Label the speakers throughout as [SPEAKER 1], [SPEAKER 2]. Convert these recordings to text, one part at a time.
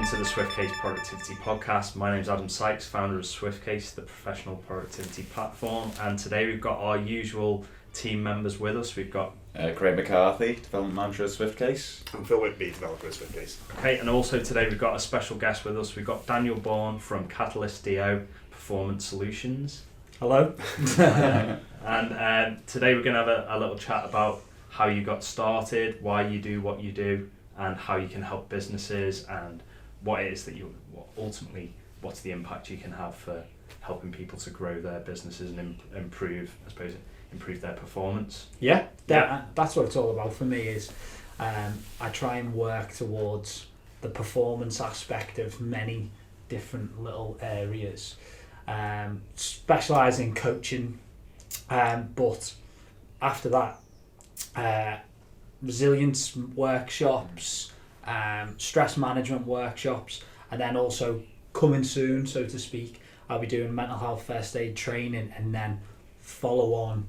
[SPEAKER 1] to the SwiftCase Productivity Podcast. My name is Adam Sykes, founder of SwiftCase, the professional productivity platform. And today we've got our usual team members with us. We've got
[SPEAKER 2] Craig McCarthy, development manager at SwiftCase.
[SPEAKER 3] I'm Phil Whitby, developer at SwiftCase.
[SPEAKER 1] Okay, and also today we've got a special guest with us. We've got Daniel Bourne from Catalyst DO Performance Solutions.
[SPEAKER 4] Hello.
[SPEAKER 1] And today we're going to have a little chat about how you got started, why you do what you do, and how you can help businesses, and what it is that ultimately, what's the impact you can have for helping people to grow their businesses and improve their performance.
[SPEAKER 4] That's what it's all about for me. Is I try and work towards the performance aspect of many different little areas. Specialise in coaching, but after that, resilience workshops, stress management workshops, and then also coming soon, so to speak, I'll be doing mental health first aid training, and then follow on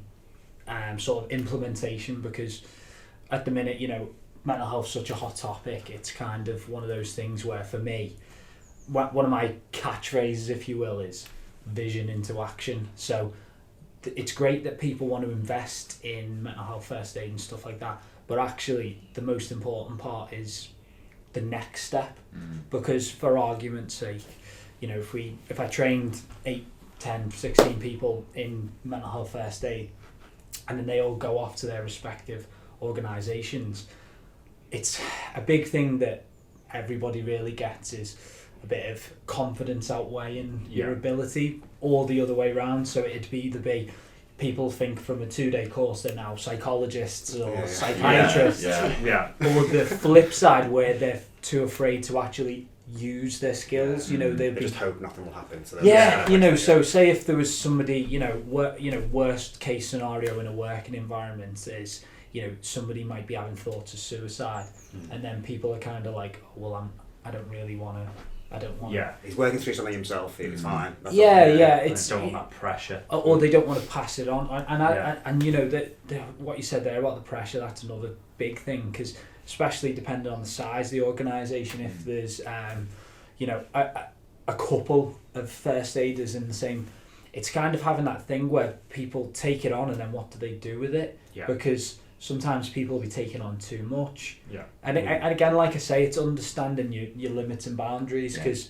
[SPEAKER 4] sort of implementation, because at the minute, mental health's such a hot topic. It's kind of one of those things where, for me, one of my catchphrases, if you will, is vision into action. So it's great that people want to invest in mental health first aid and stuff like that, but actually the most important part is the next step. Because for argument's sake, if I trained 8, 10, 16 people in mental health first aid, and then they all go off to their respective organisations, it's a big thing that everybody really gets is a bit of confidence outweighing your ability, or the other way around. So it'd be people think from a 2-day course they're now psychologists or psychiatrists. Or the flip side, where they're too afraid to actually use their skills. They
[SPEAKER 3] just hope nothing will happen to them.
[SPEAKER 4] So say if there was somebody, worst case scenario in a working environment is, somebody might be having thoughts of suicide, and then people are kind of like, I don't want to.
[SPEAKER 3] He's working through something himself. It's fine.
[SPEAKER 4] It's
[SPEAKER 1] they don't want that pressure,
[SPEAKER 4] or they don't want to pass it on. And what you said there about the pressure, that's another big thing, because especially depending on the size of the organisation, if there's a couple of first aiders in the same, it's kind of having that thing where people take it on, and then what do they do with it? Because sometimes people will be taking on too much. And again, like I say, it's understanding your limits and boundaries, because,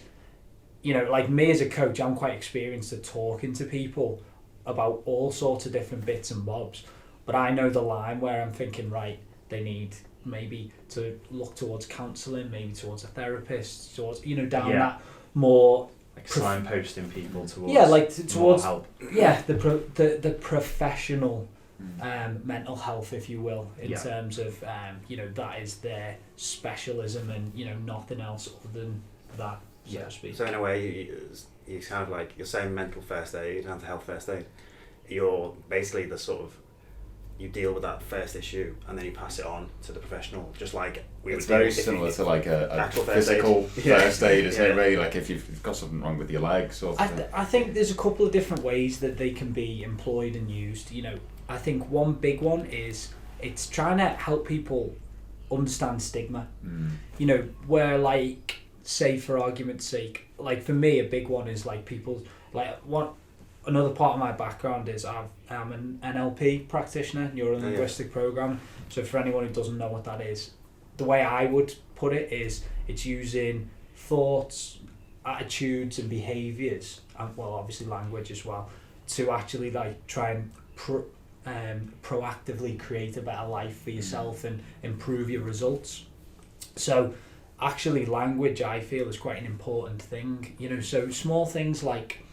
[SPEAKER 4] like me as a coach, I'm quite experienced at talking to people about all sorts of different bits and bobs. But I know the line where I'm thinking, right, they need maybe to look towards counselling, maybe towards a therapist, towards, down that more...
[SPEAKER 1] Like signposting people towards
[SPEAKER 4] towards
[SPEAKER 1] more help.
[SPEAKER 4] The professional... mental health, if you will, in terms of that is their specialism, and nothing else other than that, so to speak.
[SPEAKER 3] So in a way, you kind of like, you're saying mental first aid, mental health first aid. You're basically the sort of, you deal with that first issue and then you pass it on to the professional, just like we
[SPEAKER 2] it's
[SPEAKER 3] would
[SPEAKER 2] very
[SPEAKER 3] do
[SPEAKER 2] similar to like a
[SPEAKER 3] physical
[SPEAKER 2] first aid, isn't it? Really, like if you've got something wrong with your legs or
[SPEAKER 4] I think there's a couple of different ways that they can be employed and used. I think one big one is it's trying to help people understand stigma. Where, like, say for argument's sake, like for me, a big one is like people, like another part of my background is I'm an NLP practitioner, neuro-linguistic programming. So for anyone who doesn't know what that is, the way I would put it is it's using thoughts, attitudes and behaviours, and obviously language as well, to actually like try and proactively create a better life for yourself and improve your results. So actually language, I feel, is quite an important thing. So small things like,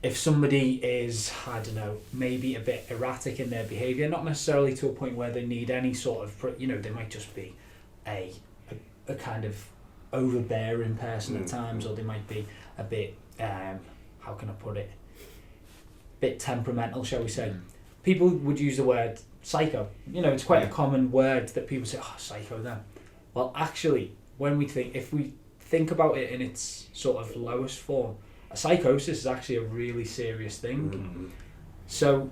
[SPEAKER 4] if somebody is, I don't know, maybe a bit erratic in their behaviour, not necessarily to a point where they need any sort of, they might just be a kind of overbearing person at times, or they might be a bit, how can I put it, bit temperamental, shall we say. People would use the word psycho. It's quite a common word that people say, psycho then. Well, actually, if we think about it in its sort of lowest form, a psychosis is actually a really serious thing. So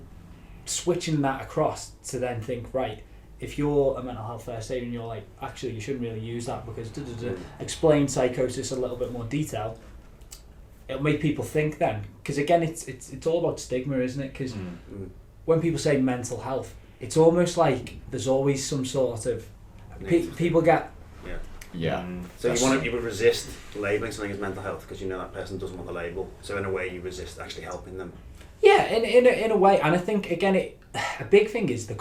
[SPEAKER 4] switching that across to then think, right, if you're a mental health first aid and you're like, actually you shouldn't really use that because explain psychosis a little bit more detail, it'll make people think then. Because again, it's all about stigma, isn't it? Because when people say mental health, it's almost like there's always some sort of people get.
[SPEAKER 2] Yeah.
[SPEAKER 3] So you would resist labelling something as mental health because you know that person doesn't want the label. So in a way, you resist actually helping them.
[SPEAKER 4] Yeah, in a way, and I think again, a big thing is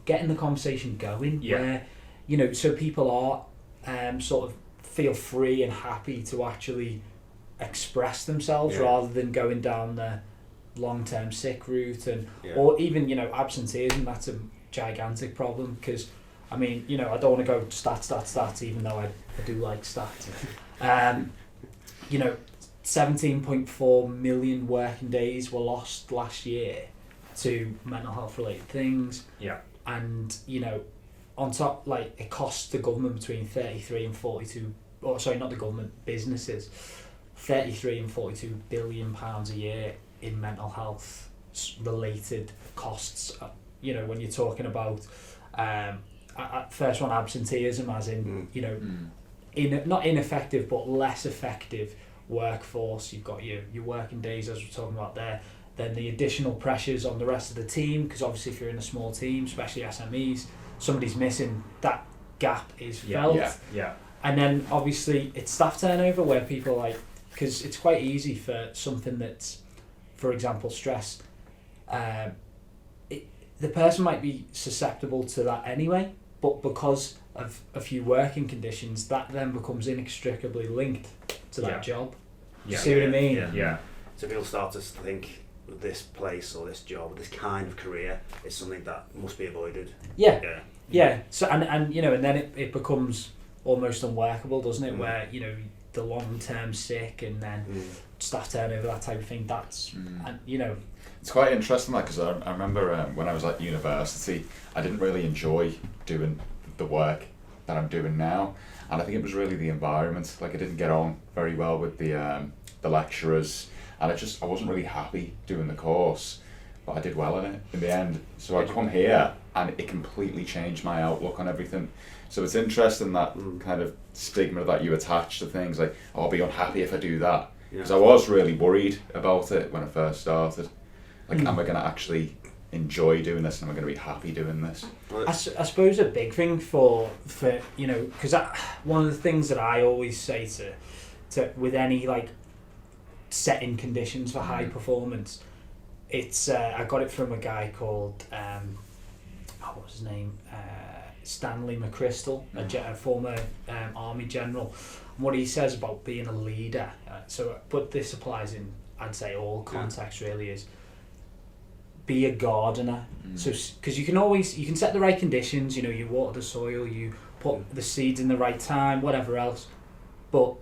[SPEAKER 4] getting the conversation going.
[SPEAKER 1] Yeah.
[SPEAKER 4] Where, you know, so people are sort of feel free and happy to actually express themselves rather than going down the long-term sick route or even, you know, absenteeism. That's a gigantic problem because, I mean, you know, I don't want to go stats, even though I do like stats. You know, 17.4 million working days were lost last year to mental health related things.
[SPEAKER 1] Yeah.
[SPEAKER 4] And, you know, on top, like, it costs the government between 33 and 42, or sorry, not the government, businesses, 33 and 42 billion pounds a year in mental health related costs. You know, when you're talking about first one, absenteeism, as in you know, not ineffective but less effective workforce. You've got your working days, as we're talking about there. Then the additional pressures on the rest of the team, because obviously if you're in a small team, especially SMEs, somebody's missing, that gap is felt.
[SPEAKER 1] Yeah.
[SPEAKER 4] And then obviously it's staff turnover, where people like, because it's quite easy for something that's, for example, stress. The person might be susceptible to that anyway, but because of a few working conditions, that then becomes inextricably linked to that job.
[SPEAKER 1] Yeah.
[SPEAKER 4] See what I mean?
[SPEAKER 1] Yeah.
[SPEAKER 3] So people start to think this place or this job, this kind of career is something that must be avoided.
[SPEAKER 4] Yeah. So and you know, and then it becomes almost unworkable, doesn't it? Where, you know, the long-term sick and then staff turnover, that type of thing. That's and you know,
[SPEAKER 2] it's quite interesting, because I remember when I was at university, I didn't really enjoy doing the work that I'm doing now, and I think it was really the environment. Like, I didn't get on very well with the lecturers, and I wasn't really happy doing the course, but I did well in it in the end. So I come here and it completely changed my outlook on everything. So it's interesting that kind of stigma that you attach to things, like, oh, I'll be unhappy if I do that. Because I was really worried about it when I first started. Like, am I going to actually enjoy doing this, and am I going to be happy doing this?
[SPEAKER 4] I suppose a big thing for you know, because one of the things that I always say to with any like setting conditions for high performance, it's I got it from a guy called what was his name, Stanley McChrystal, a former army general. And what he says about being a leader, but this applies in, I'd say, all contexts really, is be a gardener. So because you can set the right conditions, you know, you water the soil, you put the seeds in the right time, whatever else, but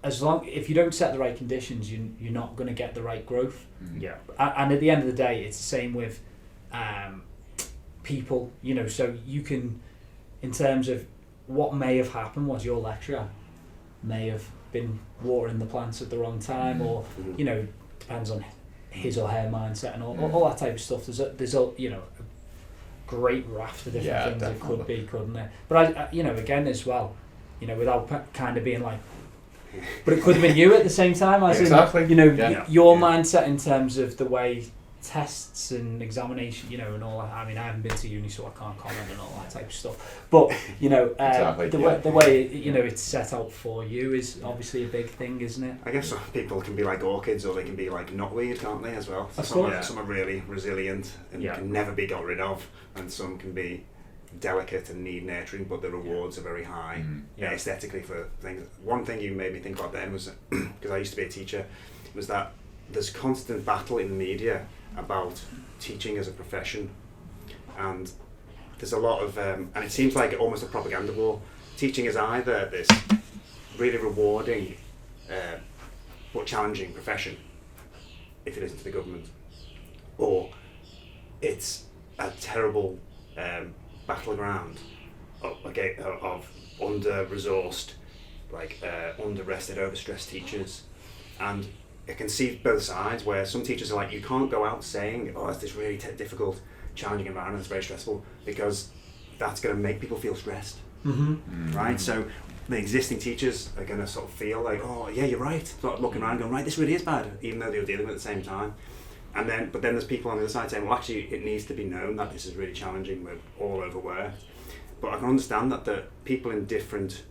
[SPEAKER 4] if you don't set the right conditions, you're not going to get the right growth. And at the end of the day, it's the same with people, you know. So you can, in terms of what may have happened, was your lecturer may have been watering the plants at the wrong time, or you know, depends on his or her mindset and all that type of stuff. There's a you know, a great raft of different things definitely. It could be, couldn't it? But I you know, again as well, you know, without kind of being like, but it could have been you at the same time, as
[SPEAKER 2] exactly.
[SPEAKER 4] in, you know, your mindset in terms of the way tests and examination, you know, and all that. I mean, I haven't been to uni, so I can't comment on all that type of stuff. But you know, the way you know it's set out for you is obviously a big thing, isn't it?
[SPEAKER 3] I guess some people can be like orchids, or they can be like knotweed, can't they, as well? Some are really resilient and can never be got rid of, and some can be delicate and need nurturing, but the rewards are very high aesthetically for things. One thing you made me think about then was, because I used to be a teacher, was that there's constant battle in the media about teaching as a profession, and there's a lot of and it seems like almost a propaganda war. Teaching is either this really rewarding but challenging profession if you listen to the government, or it's a terrible battleground of under-resourced, under-rested, overstressed teachers. And I can see both sides, where some teachers are like, you can't go out saying, oh, it's this really difficult, challenging environment, it's very stressful, because that's going to make people feel stressed,
[SPEAKER 4] Mm-hmm.
[SPEAKER 3] right? So the existing teachers are going to sort of feel like, oh yeah, you're right. Sort of looking around, going, right, this really is bad, even though they were dealing with it at the same time. But then there's people on the other side saying, well, actually, it needs to be known that this is really challenging. We're all overworked. But I can understand that the people in different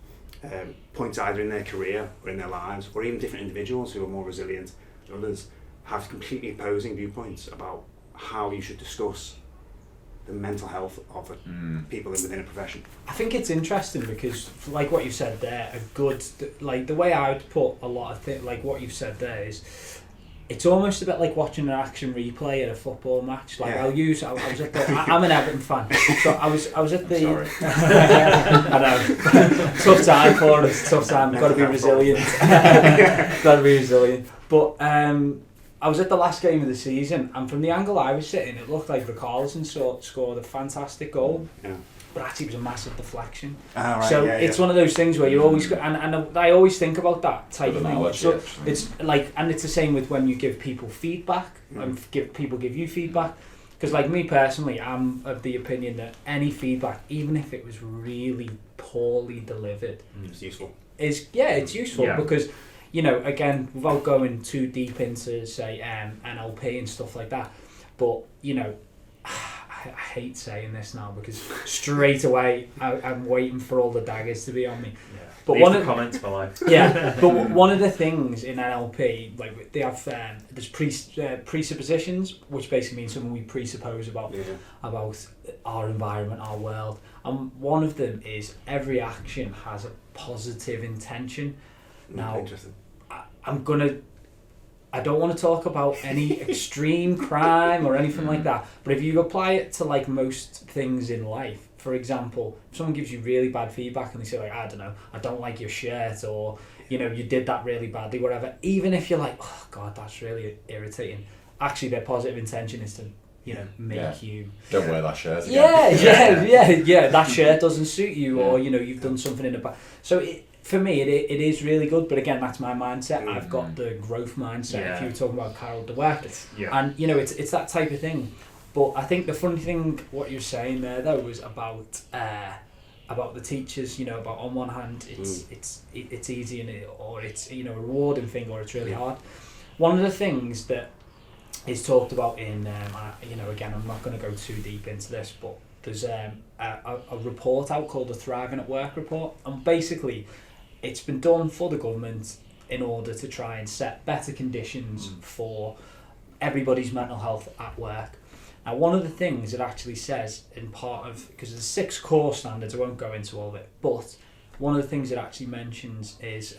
[SPEAKER 3] points, either in their career or in their lives, or even different individuals who are more resilient than others, have completely opposing viewpoints about how you should discuss the mental health of people within a profession.
[SPEAKER 4] I think it's interesting because, like what you said there, like the way I would put a lot of things, like what you've said there is, it's almost a bit like watching an action replay at a football match. Like I was at the, I'm an Everton fan, so I was at the.
[SPEAKER 2] Sorry.
[SPEAKER 4] I know, tough time for us. Tough time. Got to be resilient. Got to be resilient. But I was at the last game of the season, and from the angle I was sitting, it looked like Richarlison scored a fantastic goal.
[SPEAKER 3] Yeah.
[SPEAKER 4] But actually, it was a massive deflection.
[SPEAKER 3] Right,
[SPEAKER 4] so it's one of those things where you always and I always think about that type of thing. So it's like, and it's the same with when you give people feedback and give you feedback. Because like me personally, I'm of the opinion that any feedback, even if it was really poorly delivered,
[SPEAKER 3] it's useful.
[SPEAKER 4] It's useful because, you know, again, without going too deep into say NLP and stuff like that, but you know. I hate saying this now because straight away I'm waiting for all the daggers to be on me.
[SPEAKER 1] Yeah.
[SPEAKER 4] But
[SPEAKER 1] Leave
[SPEAKER 4] one
[SPEAKER 1] the
[SPEAKER 4] of
[SPEAKER 1] comments below.
[SPEAKER 4] Yeah, but one of the things in NLP, like they have, there's presuppositions, which basically means something we presuppose about our environment, our world, and one of them is every action has a positive intention. Now, I don't want to talk about any extreme crime or anything like that, but if you apply it to like most things in life, for example, if someone gives you really bad feedback and they say like, I don't know, I don't like your shirt, or you know, you did that really badly, whatever, even if you're like, oh God, that's really irritating, actually their positive intention is to, you know, make you...
[SPEAKER 2] Don't wear that shirt again.
[SPEAKER 4] Yeah, that shirt doesn't suit you, or you know, you've done something in the past. So for me, it is really good, but again, that's my mindset. I've got the growth mindset. If you were talking about Carol Dweck, and you know, it's that type of thing. But I think the funny thing, what you're saying there though, was about the teachers. You know, about on one hand, it's easy or it's, you know, a rewarding thing, or it's really hard. One of the things that is talked about in, you know, again, I'm not going to go too deep into this, but there's a report out called the Thriving at Work report, and basically it's been done for the government in order to try and set better conditions for everybody's mental health at work. Now, one of the things it actually says in part of, because there's 6 core standards, I won't go into all of it, but one of the things it actually mentions is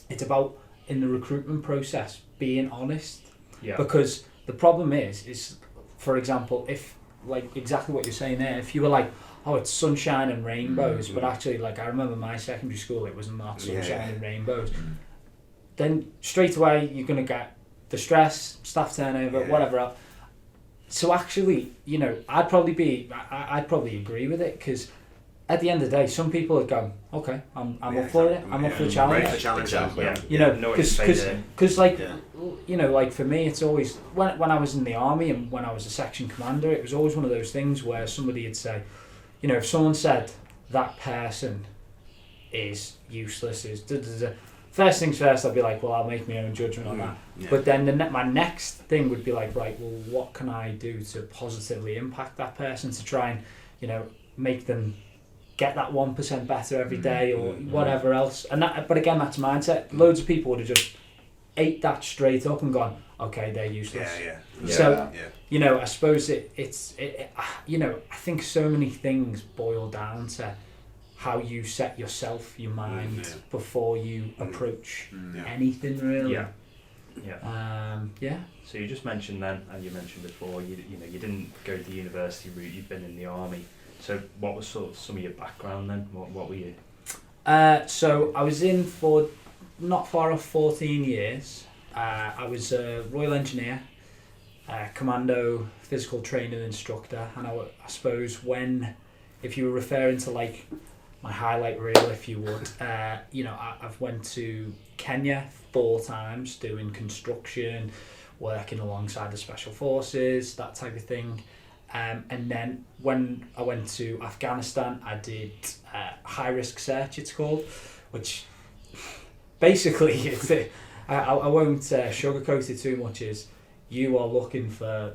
[SPEAKER 4] it's about, in the recruitment process, being honest. Yeah. Because the problem is for example, if, like exactly what you're saying there, if you were like, oh, it's sunshine and rainbows, but actually, like, I remember my secondary school, it was not sunshine and rainbows, then straight away you're going to get the stress, staff turnover, whatever else. So actually, you know, I'd probably agree with it, because at the end of the day, some people would go, okay, I'm up for it, I'm up for the challenge.
[SPEAKER 3] Ready for challenge.
[SPEAKER 2] Exactly.
[SPEAKER 4] You know, because like, you know, like for me, it's always, when I was in the army and when I was a section commander, it was always one of those things where somebody would say, you know, if someone said that person is useless, first things first, I'd be like, well, I'll make my own judgment on that. Yeah. But then my next thing would be like, right, well, what can I do to positively impact that person, to try and, you know, make them get that 1% better every day, or whatever else. And that, but again, that's mindset. Loads of people would have just ate that straight up and gone, okay, they're useless. So, you know, I suppose it's you know, I think so many things boil down to how you set yourself, your mind, before you approach anything, really.
[SPEAKER 1] So you just mentioned then, and you mentioned before, you know, you didn't go the university route, you've been in the army. So what was sort of some of your background then? What were you?
[SPEAKER 4] So I was in for not far off 14 years. I was a Royal Engineer, commando, physical training instructor, and I suppose if you were referring to like my highlight reel, if you would, you know, I've went to Kenya 4 times doing construction, working alongside the Special Forces, that type of thing. And then when I went to Afghanistan, I did high risk search, it's called, which basically I won't sugarcoat it too much. Is you are looking for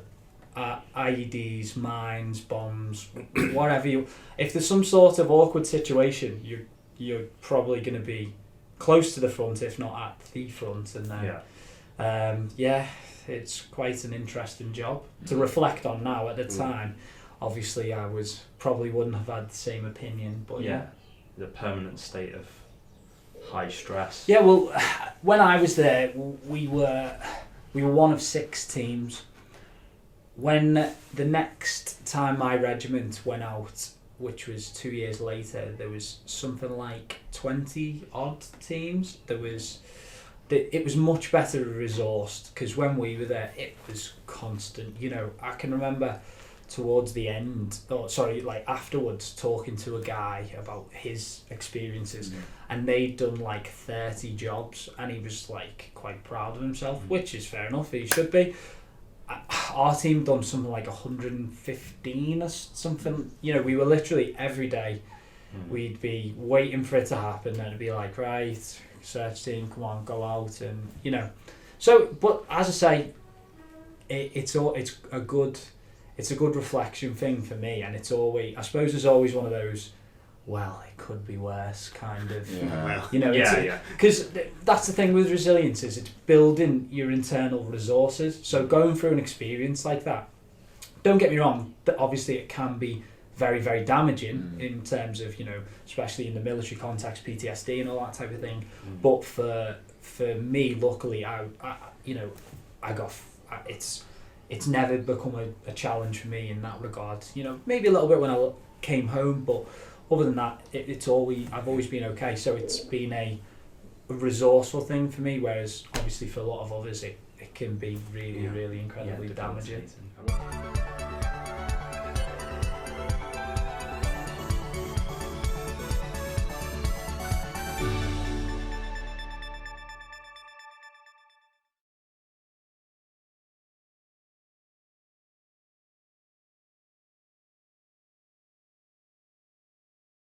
[SPEAKER 4] IEDs, mines, bombs, whatever you. If there's some sort of awkward situation, you're probably going to be close to the front, if not at the front, and then it's quite an interesting job to reflect on now. At the time, obviously, I probably wouldn't have had the same opinion, but
[SPEAKER 1] the permanent state of high stress.
[SPEAKER 4] Yeah, well, when I was there, we were one of 6 teams. When the next time my regiment went out, which was 2 years later, there was something like 20 odd teams. It was much better resourced, because when we were there, it was constant. I can remember towards the end, afterwards, talking to a guy about his experiences, and they'd done like 30 jobs, and he was like quite proud of himself, which is fair enough, he should be. Our team done something like 115 or something. We were literally every day, we'd be waiting for it to happen, and it'd be like, right, search team, come on, go out, and So, but as I say, it's a good reflection thing for me, and it's always, I suppose, there's always one of those, well, it could be worse, kind of. Because that's the thing with resilience, is it's building your internal resources. So going through an experience like that, don't get me wrong, obviously it can be very, very damaging in terms of, especially in the military context, PTSD and all that type of thing. But for me, luckily, it's never become a challenge for me in that regard. Maybe a little bit when I came home, but other than that, I've always been okay. So it's been a resourceful thing for me, whereas obviously for a lot of others, it can be really, really incredibly damaging.